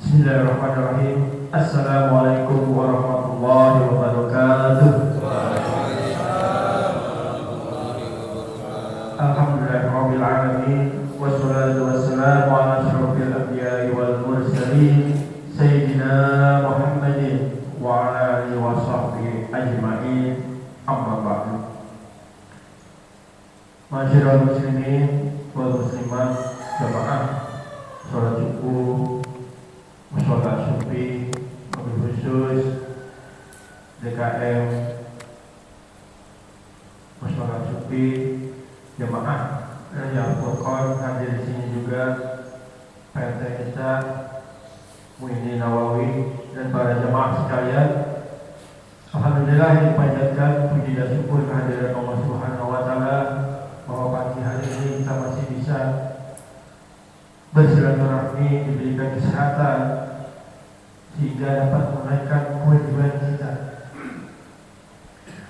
Bismillahirrahmanirrahim. Assalamualaikum warahmatullahi wabarakatuh. Alhamdulillahirabbil alamin wassalatu wassalamu ala asyrofil anbiya'i wal mursalin sayyidina Muhammadin wa ala alihi wa sahbihi ajma'in. Amma ba'du. Masyiral muslimin wal muslimat, jamaah salat subuh, sholat sufi, mobil khusus, DKM, sholat sufi, jamaah yang Furqan hadir di sini juga, PRT kita, Muhyiddin Nawawi dan para jamaah sekalian. Alhamdulillah dipanjatkan puji dan syukur kehadiran Allah Subhanahu wa taala bahwa pagi hari ini kita masih bisa bersilaturahmi, diberikan kesehatan sehingga dapat menaikkan kewajiban kita.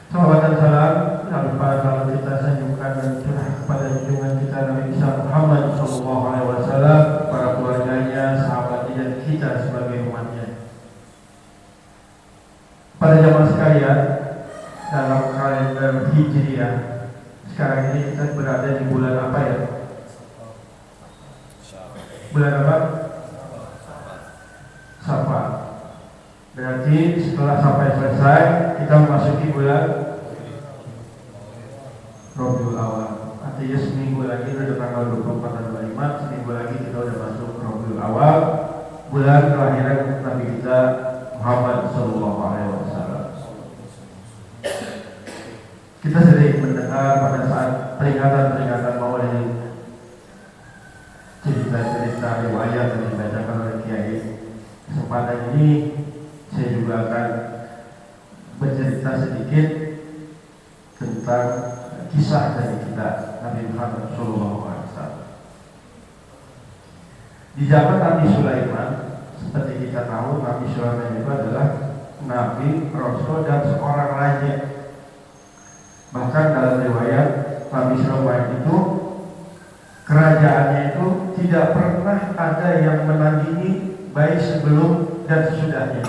Salawat dan salam lalu para kita sanjungkan dan curah kepada junjungan kita Nabi Muhammad SAW, para keluarganya, sahabatnya dan kita sebagai umatnya. Para jamaah sekalian, dalam kalender Hijriah sekarang ini kita berada di bulan apa ya? Bulan apa? Safar. Berarti setelah sampai selesai kita memasuki bulan Rabiul Awal. Artinya seminggu lagi udah tanggal 24 dan 25, seminggu lagi kita udah masuk Rabiul Awal, bulan kelahiran Nabi kita Muhammad SAW. Kita sering mendengar pada saat peringatan Maulid cerita-cerita riwayat yang dibacakan oleh kiai. Kesempatan ini saya juga akan bercerita sedikit tentang kisah dari kita Nabi Muhammad SAW. Di zaman Nabi Sulaiman, seperti kita tahu, Nabi Sulaiman itu adalah Nabi, Rasul dan seorang raja. Bahkan dalam riwayat Nabi Sulaiman itu kerajaannya itu tidak pernah ada yang menandingi baik sebelum dan sesudahnya.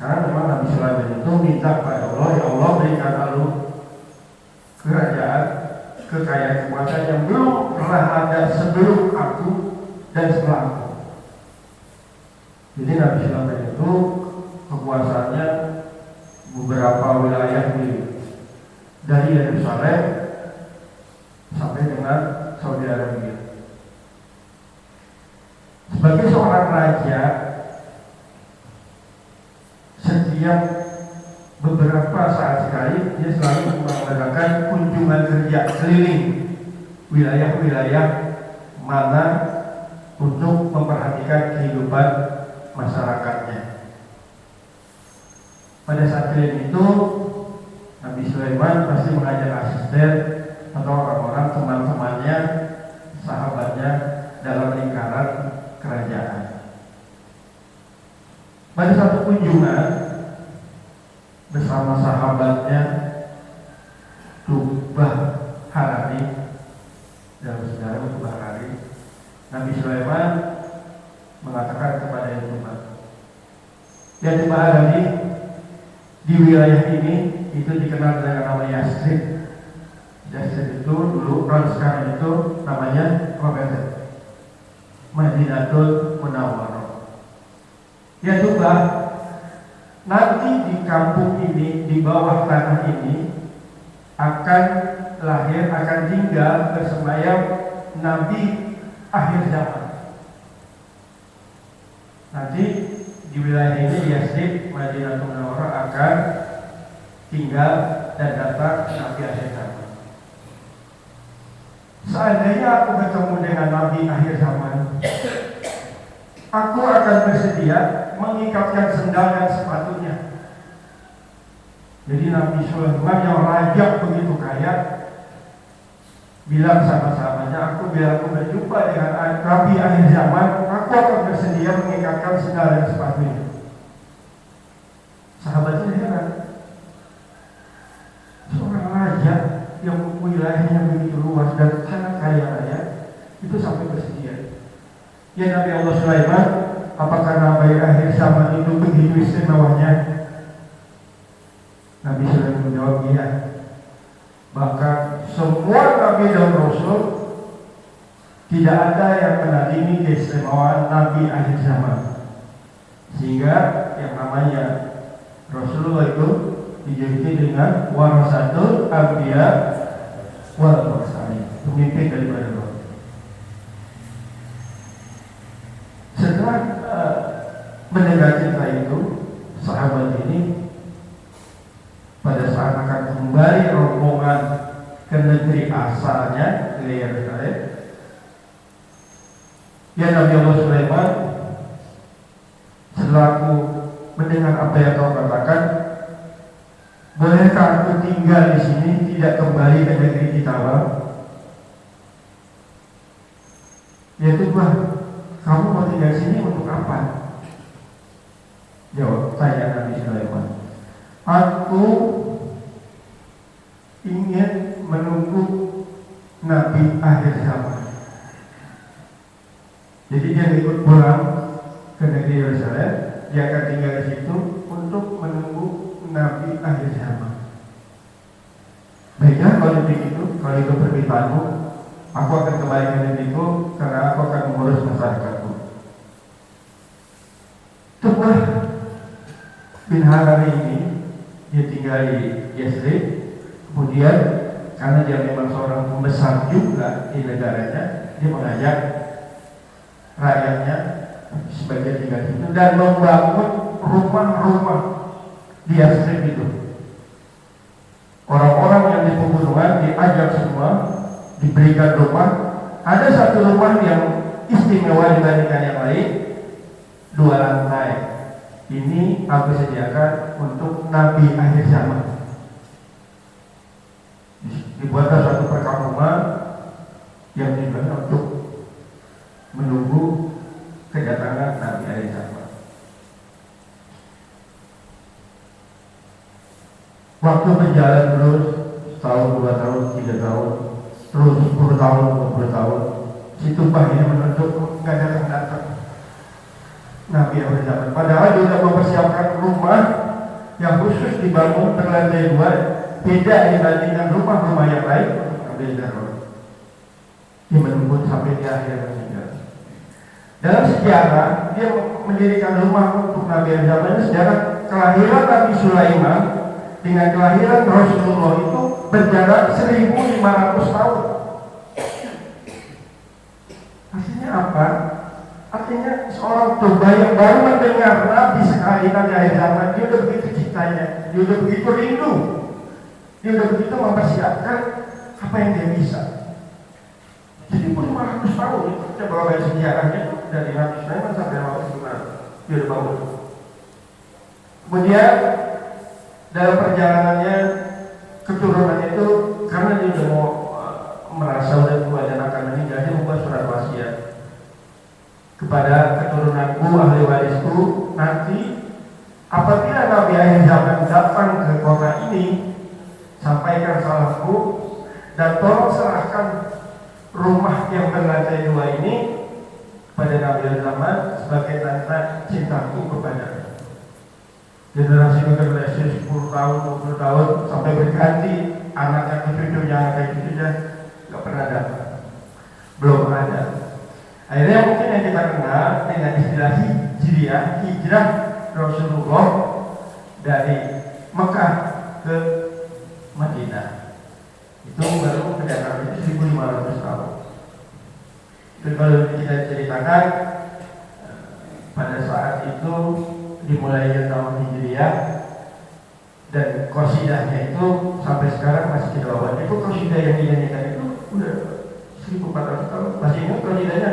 Karena memang Nabi Sulaiman itu minta kepada Allah, ya Allah berikan aku kerajaan, kekayaan, kekuasaan yang belum pernah ada sebelum aku dan setelah aku. Jadi Nabi Sulaiman itu kekuasaannya beberapa wilayah dari Yerusalem sampai dengan Saudi Arabia. Sebagai seorang raja, setiap beberapa saat sekali dia selalu mengadakan kunjungan kerja keliling wilayah-wilayah mana untuk memperhatikan kehidupan masyarakatnya. Pada saat keliling itu, Nabi Sulaiman pasti mengajak asisten atau orang-orang teman-temannya, sahabatnya dalam lingkaran kerajaan. Pada satu kunjungan bersama sahabatnya Tubah Harari, dalam sejarah Tubah Harari, Nabi Sulaiman mengatakan kepada Tubah, ya Tubah Harari, di wilayah ini itu dikenal dengan nama Yasrib. Yasrib itu dulu, kalau sekarang itu namanya Robert Madinatul Munawwarah. Ya coba, nanti di kampung ini, di bawah tanah ini akan lahir, akan tinggal bersemayam Nabi akhir zaman. Nanti di wilayah ini Yasrib, Madinatul Munawwarah akan tinggal dan datang Nabi akhir zaman. Seandainya aku bertemu dengan Nabi akhir zaman, aku akan bersedia mengikatkan sendal dan sepatunya. Jadi Nabi Sulaiman yang raja begitu kaya bilang sama sahabatnya, biar aku berjumpa dengan Nabi akhir zaman, aku akan bersedia mengikatkan sendal dan sepatunya. Sahabatnya heran, seorang raja yang wilayahnya begitu luas dan sangat kaya raya itu sampai bersedia. Ya Nabi Allah Sulaiman, apakah Nabi akhir zaman itu begitu istimewanya? Nabi Sulaiman menjawab, iya. Bahkan semua Nabi dan Rasul tidak ada yang menandingi keistimewaan Nabi akhir zaman. Sehingga yang namanya Rasulullah itu dijuluki dengan warasatul anbiya wal mursalin, pemimpin daripada Allah. Setelah mendengar cerita itu, sahabat ini pada saat akan kembali rombongan ke negeri asalnya, ke Yerusalem, ya Nabi Allah Sulaiman, setelah aku mendengar apa yang kau katakan, bolehkah aku tinggal di sini, tidak kembali ke negeri kita, Bang? Ya Tuhan, kamu mau tinggal di sini untuk apa? Jawab tanya Nabi Sulaiman, aku ingin menunggu Nabi akhir zaman. Jadi dia ikut pulang ke negeri Yerusalem, dia akan tinggal di situ untuk menunggu Nabi akhir zaman. Baiklah kalau begitu, kalau itu permintaanmu, aku akan kembali ke negeri itu karena aku akan mengurus masyarakatku. Tuhan bin Harari ini dia tinggal di Yesrib, kemudian karena dia memang seorang pembesar juga di negaranya, dia mengajak rakyatnya sebagai tinggal di situ dan membangun rumah-rumah di Yesrib itu. Orang-orang yang di pegunungan diajak semua, diberikan rumah. Ada satu rumah yang istimewa dibandingkan yang lain, 2 lantai. Ini aku sediakan untuk Nabi akhir zaman. Dibuatlah suatu perkampungan yang dibuat untuk menunggu kedatangan Nabi akhir zaman. Waktu berjalan terus, setahun, 2 tahun, 3 tahun, terus 10 tahun, 20 tahun. Si tumpah ini menuntut nggak datang Nabi akhir zaman. Padahal dia sudah mempersiapkan rumah yang khusus dibangun berlantai 2, beda dibandingkan rumah-rumah yang lain untuk Nabi zaman. Dia menunggu sampai di akhir zaman. Dalam sejarah, dia mendirikan rumah untuk Nabi akhir zaman. Sejarah kelahiran Nabi Sulaiman dengan kelahiran Rasulullah itu berjarak 1500 tahun. Artinya apa? Artinya seorang tumba yang baru mendengar Nabi sekali Nabi akhir zaman, dia udah begitu cintanya, dia udah begitu rindu, dia udah begitu mempersiapkan apa yang dia bisa. Jadi 1500 tahun itu kita bawa sejarahnya dari Nabi Sulaiman sampai Nabi Sulaiman, dia udah bangun. Kemudian dalam perjalanannya keturunan itu, karena dia sudah mau merasa sudah tua dan akan meninggal, dia membuat surat wasiat kepada keturunanku, ahli warisku, nanti apabila Nabi akhir zaman datang ke kota ini, sampaikan salamku dan tolong serahkan rumah yang berlantai 2 ini pada Nabi akhir zaman sebagai tanda cintaku kepada generasi ke generasi 10 tahun, 20 tahun sampai berganti anaknya ke cucunya, anaknya ke cucunya, nggak pernah dapat, belum ada. Akhirnya mungkin yang kita kenal dengan istilah hijrah Rasulullah dari Mekah ke Madinah. Itu baru kedatangan itu 1500 tahun. Itu kalau kita ceritakan pada saat itu dimulai tahun Hijriah dan qasidahnya itu sampai sekarang masih kita bawa. Itu qasidah yang dinyanyikan itu udah 1400 tahun. Masih ingat qasidahnya?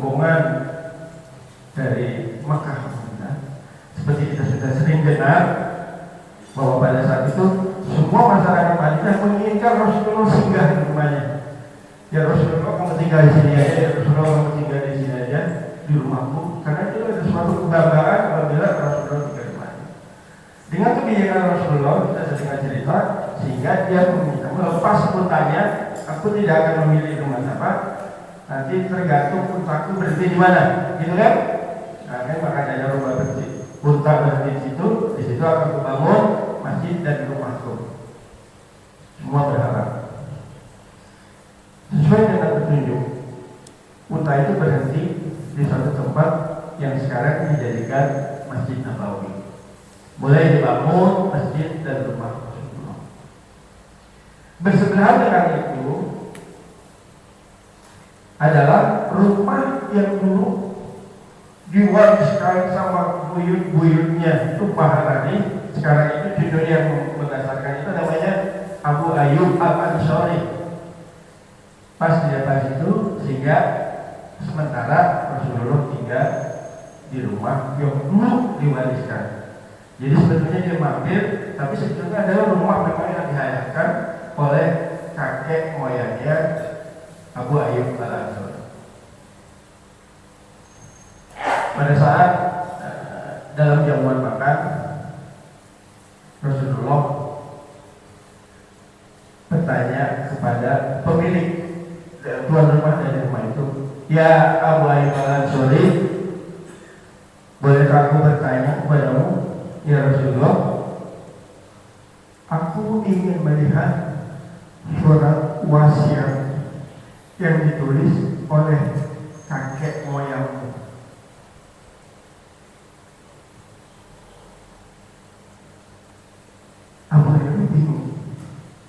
rombongan Makkah. Seperti kita sudah sering dengar bahwa pada saat itu semua masyarakat Madinah menginginkan Rasulullah singgah di rumahnya. Ya Rasulullah, kamu tinggal di sini aja. Ya Rasulullah, kamu tinggal di sini aja di rumahku. Karena itu ada suatu kebanggaan apabila Rasulullah tinggal di Madinah. Dengan kebijakan Rasulullah, kita sedang cerita, sehingga dia meminta melepas untanya. Aku tidak akan memilih rumah apa. Nanti tergantung untaku berhenti di mana, gitu kan? Nah, kan makanya ada rumah berhenti. Unta berhenti di situ akan kubangun masjid dan rumahku. Semua berharap. Sesuai dengan petunjuk, unta itu berhenti di suatu tempat yang sekarang dijadikan Masjid Nabawi. Mulai dibangun masjid dan rumah Rasulullah. Bersebelahan dengan itu adalah rumah yang dulu diwariskan sama buyut-buyutnya itu Maharani. Sekarang itu judul yang mendasarkan itu namanya Abu Ayyub Al-Ansari. Pas di atas itu, sehingga sementara Rasulullah tinggal di rumah yang dulu diwariskan. Jadi sebetulnya dia mampir, tapi sebetulnya adalah rumah memang yang dihayatkan oleh kakek moyangnya Abu Ayyub Al-Ansari. Pada saat dalam jamuan makan, Rasulullah bertanya kepada pemilik tuan rumah dari rumah itu, "Ya Abu Ayyub Al-Ansari, bolehkah aku bertanya kepadamu, ya Rasulullah? Aku ingin melihat surat wasiat yang ditulis oleh kakek moyangmu." Abu Ayyub bingung,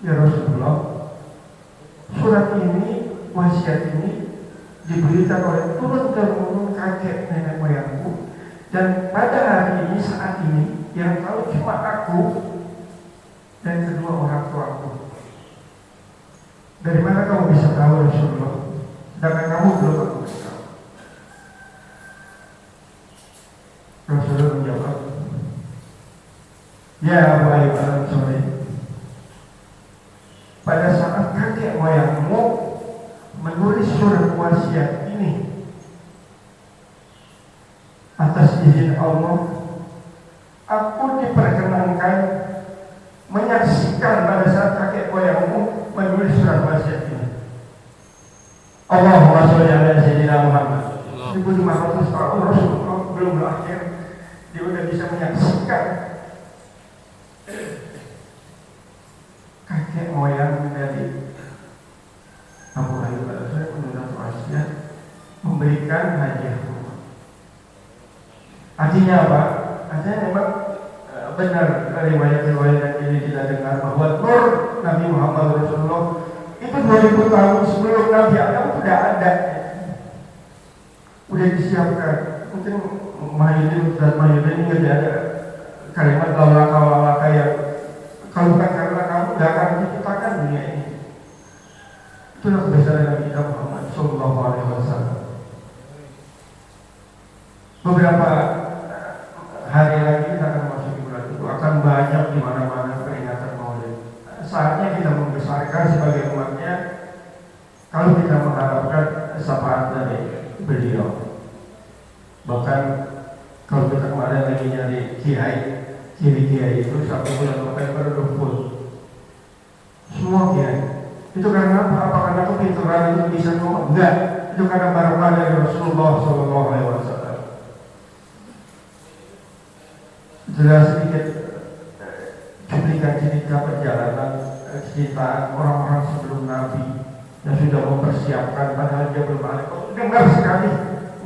"Ya Rasulullah, surat ini, wasiat ini diberikan oleh turun-temurun kakek nenek moyangku, dan pada hari ini, saat ini, yang tahu cuma aku dan kedua orang tuaku. Dari mana kamu bisa tahu Rasulullah? Sedangkan kamu belum aku tahu." Rasulullah menjawab, "Ya Abu Ayyub Al-Ansari, pada saat kakek moyangmu menulis surat wasiat ini atas izin Allah, aku diperkenankan menyaksikan pada saat kakek moyangmu menulis surat wasiat ini." Allahumma sholli ala sayyidina Muhammad. 1500 tahun Rasulullah belum lahir, dia sudah bisa menyaksikan kakek moyang dari Abu Ayyub Al-Ansari menulis wasiat memberikan hadiah rumah. Artinya apa? Artinya memang benar riwayat-riwayat ini kita dengar bahwa nur Nabi Muhammad Rasulullah itu 2000 tahun sebelum Nabi Adam sudah ada, sudah disiapkan. Mungkin Ustaz Mahyudin ini tidak ada kalimat lawaka yang kalau bukan karena kamu tidak akan diciptakan dunia ini. Itulah kebesaran Nabi kita Muhammad Sallallahu Alaihi Wasallam. Beberapa hari lagi kita akan masuk bulan itu, akan banyak di mana-mana peringatan Maulid. Saatnya kita membesarkan sebagai umatnya, kalau kita mengharapkan syafaat dari beliau. Bahkan kalau kita kemarin lagi nyari kiai itu 1 bulan November udah full. Semua kiai. Itu karena apa? Apa karena kepintaran itu bisa ngomong? Enggak. Itu karena barokah dari Rasulullah Sallallahu Alaihi Wasallam. Jelas sedikit cuplikan cerita perjalanan kecintaan orang-orang sebelum Nabi yang sudah mempersiapkan, padahal dia belum ada. Dengar sekali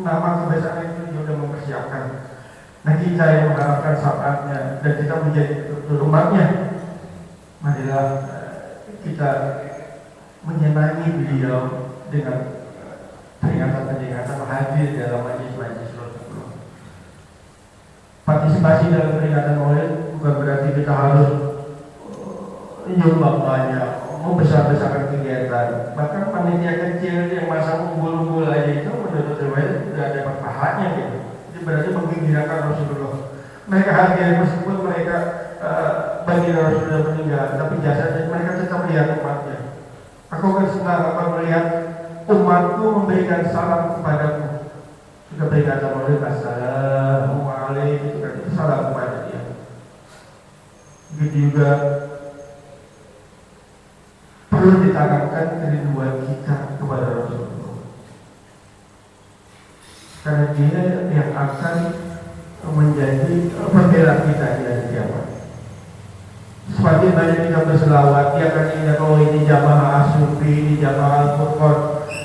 nama kebesaran itu dia sudah mempersiapkan. Nah, kita yang mengharapkan saatnya dan kita menjadi umatnya, marilah kita menyenangi beliau dengan peringatan-peringatan hadir dalam majlis-majlis Rasulullah. Partisipasi dalam peringatan Maulid bukan berarti kita harus nyumbang banyak, membesar-besarkan kegiatan. Bahkan panitia kecil yang masang umbul-umbul aja itu menurut riwayat sudah ada pahalanya gitu. Jadi berarti menggembirakan Rasulullah. Mereka hadir meskipun mereka baginda Rasulullah meninggal, tapi jasanya mereka tetap lihat umatnya. Aku akan senang akan melihat umatku memberikan salam kepadaku. Sudah berkata Maulid Assalamualaikum, itu kan itu salam kepada dia. Begitu juga perlu ditanamkan kerinduan kita kepada Rasulullah, karena dia yang akan menjadi pembela kita di hari kiamat. Semakin banyak kita berselawat, dia akan ingat bahwa ini jamaah Sufi, ini jamaah Al-Furqan.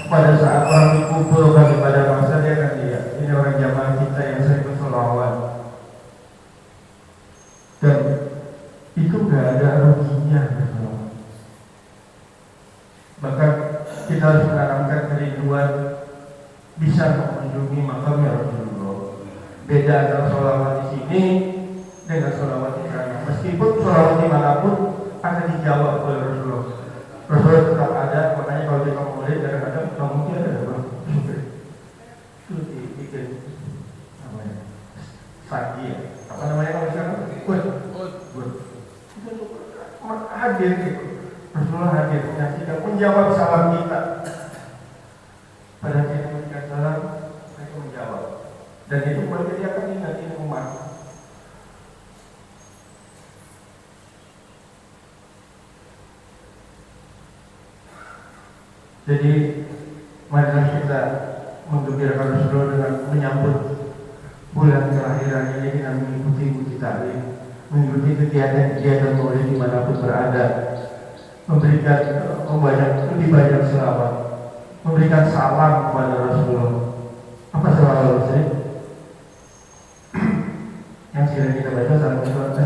Pada saat orang dikumpul pada masa, dia akan lihat ini orang jamaah kita yang sering berselawat. Dan itu gak ada ruginya berselawat. Bahkan kita harus menanamkan kerinduan bisa mengunjungi makam Rasulullah. Beda antara sholawat di sini dengan sholawat di sana. Meskipun sholawat dimanapun akan dijawab oleh Rasulullah. Rasulullah tetap ada, makanya kalau kita mulai kadang-kadang nggak mungkin ada bang. Itu dibikin namanya sagi ya. Apa namanya kalau sekarang? Good. Hadir gitu. Rasulullah hadir menyaksikan, menjawab salam kita. Pada kita memberikan salam, mereka menjawab. Dan itu mereka dia akan ingat ini umat. Jadi marilah kita menggembirakan Rasulullah dengan menyambut bulan kelahirannya dengan mengikuti taklim, mengikuti kegiatan-kegiatan Maulid dimanapun berada, memberikan lebih banyak selawat, memberikan salam kepada Rasulullah. Apa selawat sih? Yang sering kita baca salam Rasulullah.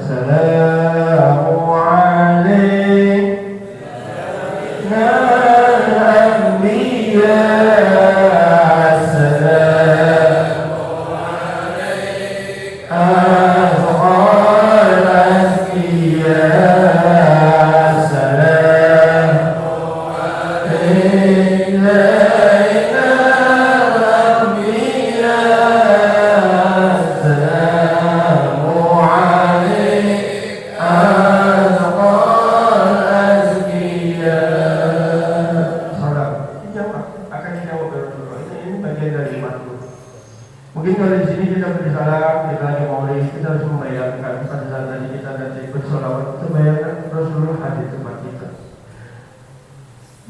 Mungkin kalau di sini kita bersalam, kita lagi Maulid, kita harus membayangkan pada saat tadi kita nanti bersolawat, kita bayangkan Rasulullah hadir di tempat kita.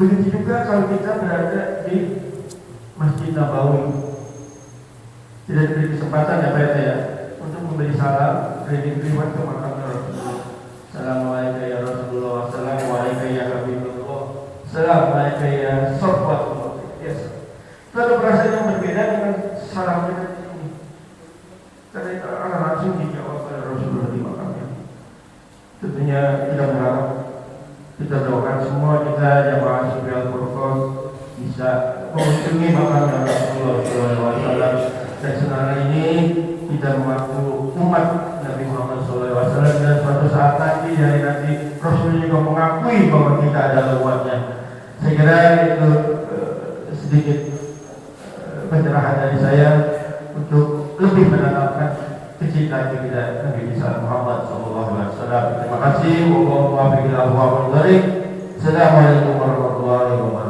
Begitu juga kalau kita berada di Masjid Nabawi, tidak diberi kesempatan ya Pak ya untuk memberi salam, kredit riwayat ke makam Rasulullah. Assalamualaikum ya Rasulullah, Assalamualaikum ya Habibullah, Assalamualaikum ya Sofatullah. Yes. Itu ada perasaan yang berbeda dengan salam kita di sini. Karena itu akan langsung dijawab oleh Rasulullah di makamnya. Tentunya kita berharap, kita doakan semua kita jamaah Sufi Al-Furqan bisa mengunjungi makamnya Rasulullah SAW. Dan sekarang ini kita membantu umat Nabi Muhammad SAW, dan suatu saat nanti dari nanti Rasulullah juga mengakui bahwa kita adalah umatnya. Saya kira itu sedikit pencerahan dari saya untuk lebih menanamkan kecintaan kita Nabi Muhammad SAW. Terima kasih. Assalamualaikum warahmatullahi wabarakatuh.